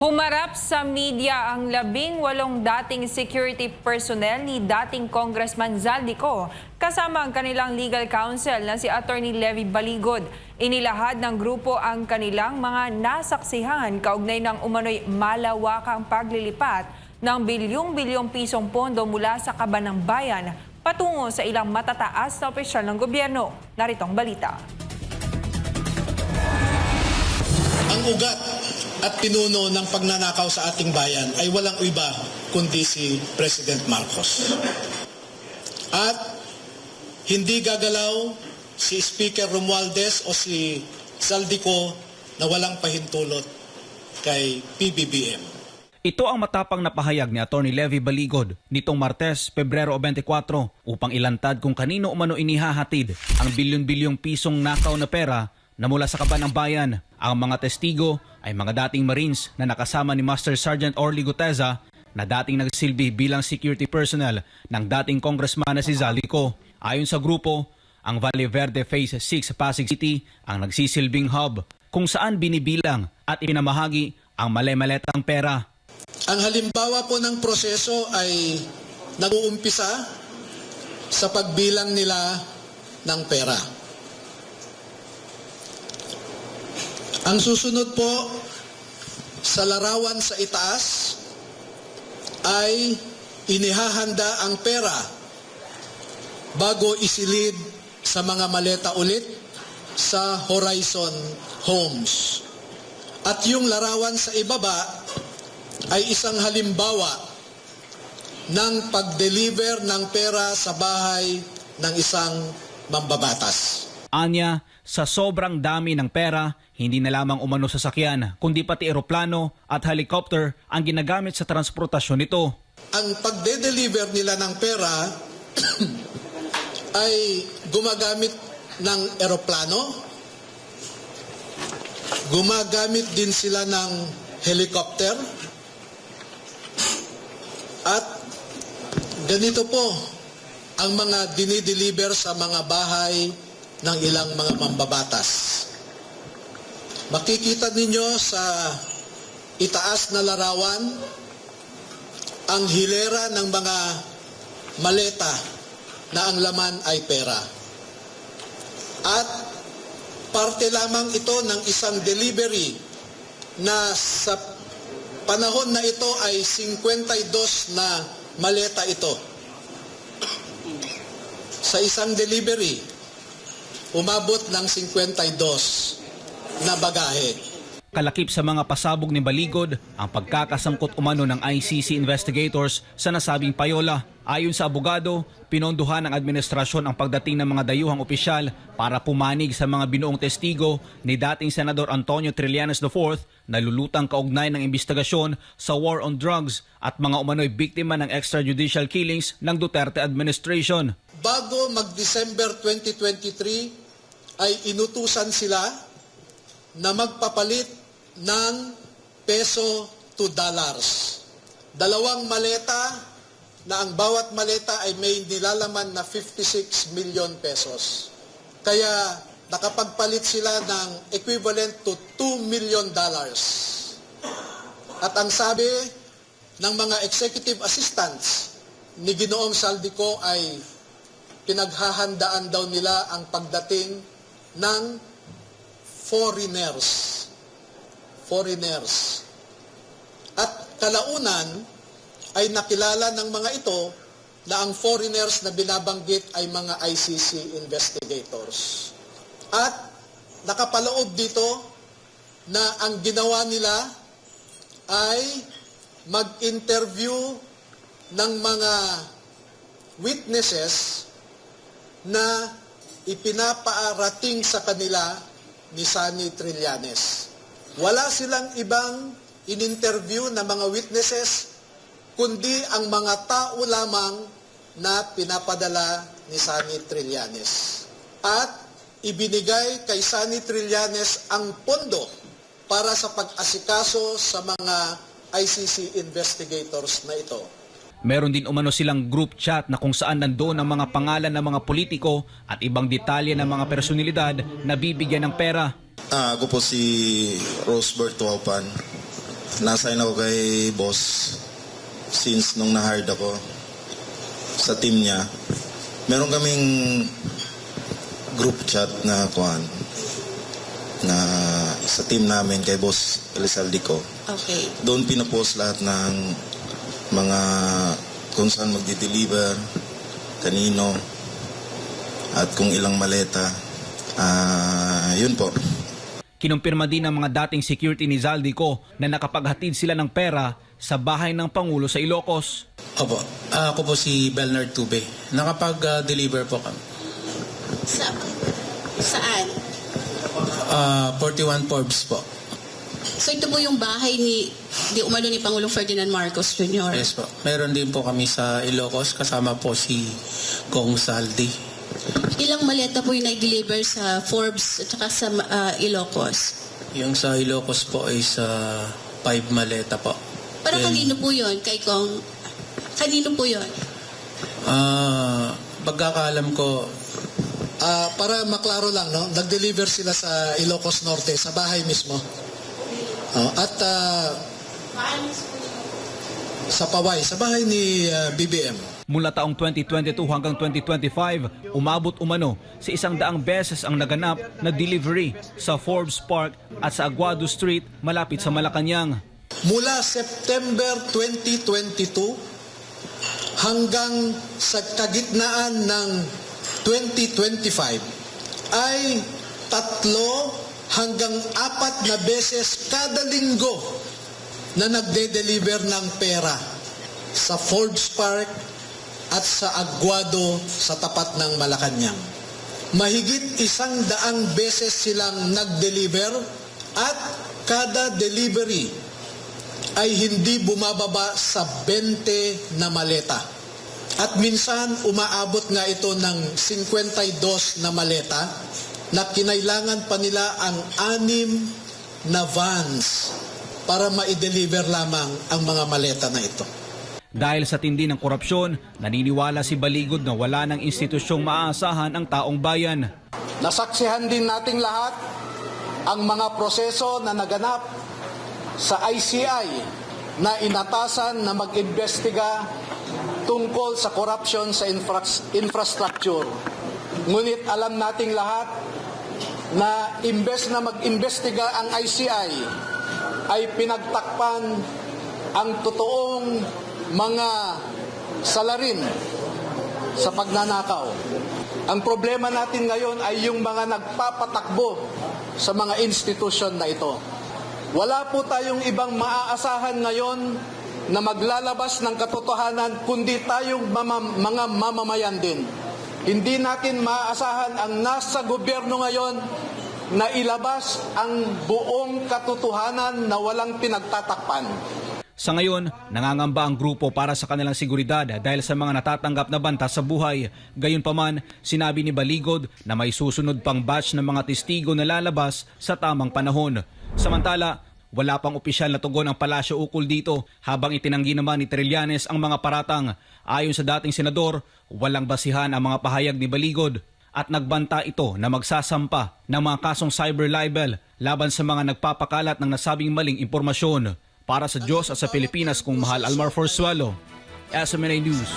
Humarap sa media ang 18 dating security personnel ni dating Congressman Zaldico kasama ang kanilang legal counsel na si Attorney Levy Baligod. Inilahad ng grupo ang kanilang mga nasaksihan kaugnay ng umano'y malawakang paglilipat ng bilyong-bilyong pisong pondo mula sa kaban ng bayan patungo sa ilang matataas na opisyal ng gobyerno. Narito ang balita. Ang ugat at pinuno ng pagnanakaw sa ating bayan ay walang iba kundi si President Marcos. At hindi gagalaw si Speaker Romualdez o si Zaldico na walang pahintulot kay PBBM. Ito ang matapang na pahayag ni Atty. Levy Baligod nitong Martes, Pebrero 24 upang ilantad kung kanino umano inihahatid ang bilyon-bilyong pisong nakaw na pera na mula sa kaban ng bayan. Ang mga testigo ay mga dating Marines na nakasama ni Master Sergeant Orly Guteza na dating nagsilbi bilang security personnel ng dating congressman na si Zaldico. Ayon sa grupo, ang Valle Verde Phase 6 Pasig City ang nagsisilbing hub kung saan binibilang at ipinamahagi ang male-maletang pera. Ang halimbawa po ng proseso ay nag-uumpisa sa pagbilang nila ng pera. Ang susunod po sa larawan sa itaas ay inihahanda ang pera bago isilid sa mga maleta ulit sa Horizon Homes. At yung larawan sa ibaba ay isang halimbawa ng pag-deliver ng pera sa bahay ng isang mambabatas. Anya, sa sobrang dami ng pera, hindi na lamang umano sasakyan, kundi pati eroplano at helicopter ang ginagamit sa transportasyon nito. Ang pagde-deliver nila ng pera ay gumagamit ng eroplano, gumagamit din sila ng helicopter, at ganito po ang mga dinideliver sa mga bahay ng ilang mga mambabatas. Makikita ninyo sa itaas na larawan ang hilera ng mga maleta na ang laman ay pera. At parte lamang ito ng isang delivery na sa panahon na ito ay 52 na maleta ito. Sa isang delivery, umabot ng 52 na bagahe. Kalakip sa mga pasabog ni Baligod ang pagkakasangkot umano ng ICC investigators sa nasabing payola. Ayon sa abogado, pinondohan ng administrasyon ang pagdating ng mga dayuhang opisyal para pumanig sa mga binuong testigo ni dating Senador Antonio Trillanes IV na lulutang kaugnay ng imbestigasyon sa war on drugs at mga umano'y biktima ng extrajudicial killings ng Duterte administration. Bago mag-December 2023 ay inutusan sila na magpapalit ng peso to dollars. 2 maleta na ang bawat maleta ay may nilalaman na 56 million pesos. Kaya nakapagpalit sila ng equivalent to $2 million. At ang sabi ng mga executive assistants ni Ginoong Zaldico ay pinaghahandaan daw nila ang pagdating ng foreigners. At kalaunan ay nakilala ng mga ito na ang foreigners na binabanggit ay mga ICC investigators. At nakapaloob dito na ang ginawa nila ay mag-interview ng mga witnesses na ipinapaarating sa kanila ni Sunny Trillanes. Wala silang ibang in-interview na mga witnesses kundi ang mga tao lamang na pinapadala ni Sunny Trillanes. At ibinigay kay Sunny Trillanes ang pondo para sa pag-asikaso sa mga ICC investigators na ito. Meron din umano silang group chat na kung saan nandoon ang mga pangalan ng mga politiko at ibang detalye ng mga personalidad na bibigyan ng pera. Ako po si Rosbert Tuaupan. Na-assign ako kay boss since nung na-hired ako sa team niya. Meron kaming group chat na na sa team namin kay boss Elizalde ko. Okay. Doon pinapost lahat ng mga kung saan magdi-deliver, kanino, at kung ilang maleta. Yun po. Kinumpirma din ng mga dating security ni Zaldico na nakapaghatid sila ng pera sa bahay ng Pangulo sa Ilocos. Opo, ako po si Bernard Tube. Nakapag-deliver po kami. Saan? 41 Forbes po. So ito po yung bahay ni umano ni Pangulong Ferdinand Marcos Jr. Yes po. Meron din po kami sa Ilocos kasama po si Kong Saldi. Ilang maleta po yung na-deliver sa Forbes at saka sa Ilocos? Yung sa Ilocos po ay sa 5 maleta po. Para kanino po yun? Kay Kong? Kanino po yun? Pagkakaalam ko, Para maklaro lang, no? Nag-deliver sila sa Ilocos Norte, sa bahay mismo. At sa Paway, sa bahay ni BBM. Mula taong 2022 hanggang 2025, umabot umano sa 100 beses ang naganap na delivery sa Forbes Park at sa Aguado Street malapit sa Malacanang. Mula September 2022 hanggang sa kagitnaan ng 2025 ay 3 hanggang 4 na beses kada linggo na nagde-deliver ng pera sa Forbes Park at sa Aguado sa tapat ng Malacanang. Mahigit 100 beses silang nag-deliver at kada delivery ay hindi bumababa sa 20 na maleta. At minsan umaabot nga ito ng 52 na maleta na kinailangan pa nila ang 6 na vans para ma-deliver lamang ang mga maleta na ito. Dahil sa tindi ng korupsyon, naniniwala si Baligod na wala ng institusyong maaasahan ang taong bayan. Nasaksihan din nating lahat ang mga proseso na naganap sa ICI na inatasan na mag-imbestiga tungkol sa corruption sa infrastructure. Ngunit alam nating lahat na imbes na mag-imbestiga ang ICI ay pinagtakpan ang totoong mga salarin sa pagnanakaw. Ang problema natin ngayon ay yung mga nagpapatakbo sa mga institusyon na ito. Wala po tayong ibang maaasahan ngayon na maglalabas ng katotohanan kundi tayong mga mamamayan din. Hindi natin maaasahan ang nasa gobyerno ngayon na ilabas ang buong katotohanan na walang pinagtatakpan. Sa ngayon, nangangamba ang grupo para sa kanilang seguridad dahil sa mga natatanggap na banta sa buhay. Gayunpaman, sinabi ni Baligod na may susunod pang batch ng mga testigo na lalabas sa tamang panahon. Samantala, wala pang opisyal na tugon ang Palasyo ukol dito habang itinanggi naman ni Trillanes ang mga paratang. Ayon sa dating senador, walang basihan ang mga pahayag ni Baligod at nagbanta ito na magsasampa ng mga kasong cyber libel laban sa mga nagpapakalat ng nasabing maling impormasyon. Para sa Diyos at sa Pilipinas kung Mahal Almar Forzuelo, SMNA News.